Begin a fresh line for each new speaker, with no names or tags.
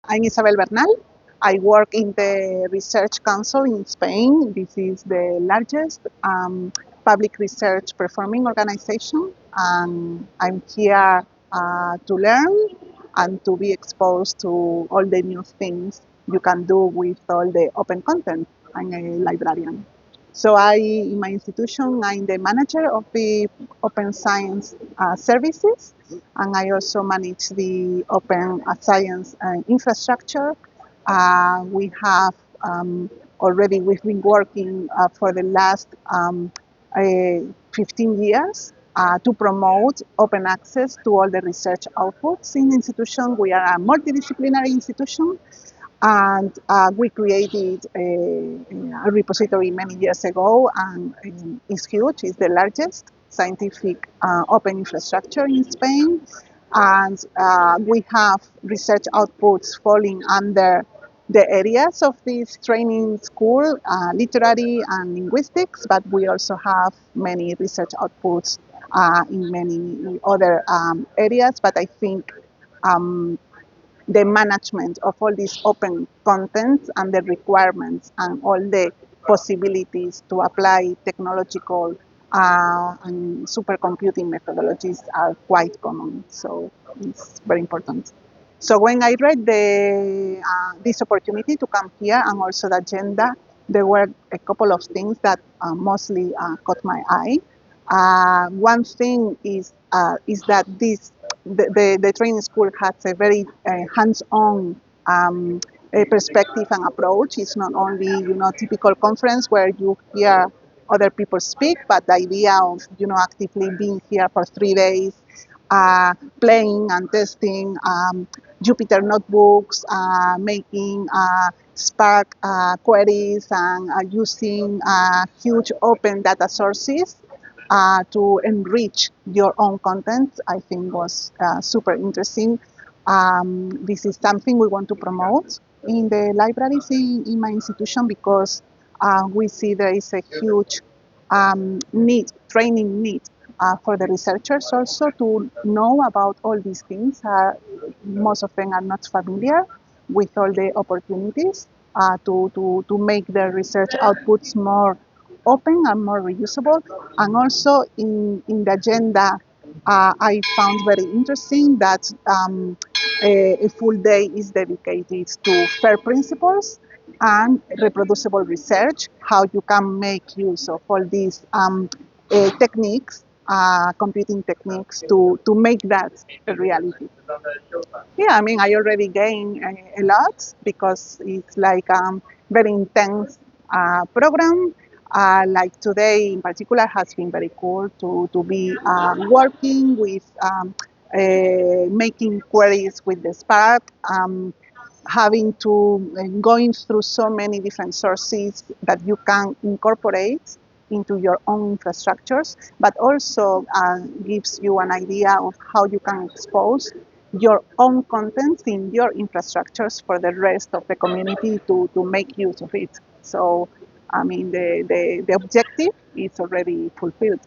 I'm Isabel Bernal. I work in the Research Council in Spain. This is the largest public research performing organization. And I'm here to learn and to be exposed to all the new things you can do with all the open content. I'm a librarian. So in my institution, I'm the manager of the Open Science services, and I also manage the Open Science infrastructure. We have we've been working for the last 15 years to promote open access to all the research outputs in the institution. We are a multidisciplinary institution, and we created a repository many years ago, and it's huge. It's the largest scientific open infrastructure in Spain. And we have research outputs falling under the areas of this training school, literary and linguistics, but we also have many research outputs in many other areas. But I think the management of all these open contents and the requirements and all the possibilities to apply technological and supercomputing methodologies are quite common. So it's very important. So when I read this opportunity to come here and also the agenda, there were a couple of things that mostly caught my eye. One thing is that the training school has a very hands-on perspective and approach. It's not only typical conference where you hear other people speak, but the idea of actively being here for 3 days, playing and testing Jupyter notebooks, making Spark queries, and using huge open data sources to enrich your own content, I think was super interesting. This is something we want to promote in the libraries in my institution, because we see there is a huge training need for the researchers also to know about all these things. Most of them are not familiar with all the opportunities to make their research outputs more open and more reusable. And also in the agenda, I found very interesting that a full day is dedicated to FAIR principles and reproducible research, how you can make use of all these techniques, computing techniques, to make that a reality. Yeah, I mean, I already gained a lot, because it's like a very intense program. Like today in particular has been very cool to be working with making queries with the Spark, having to going through so many different sources that you can incorporate into your own infrastructures, but also gives you an idea of how you can expose your own contents in your infrastructures for the rest of the community to make use of it. So, I mean, the objective is already fulfilled.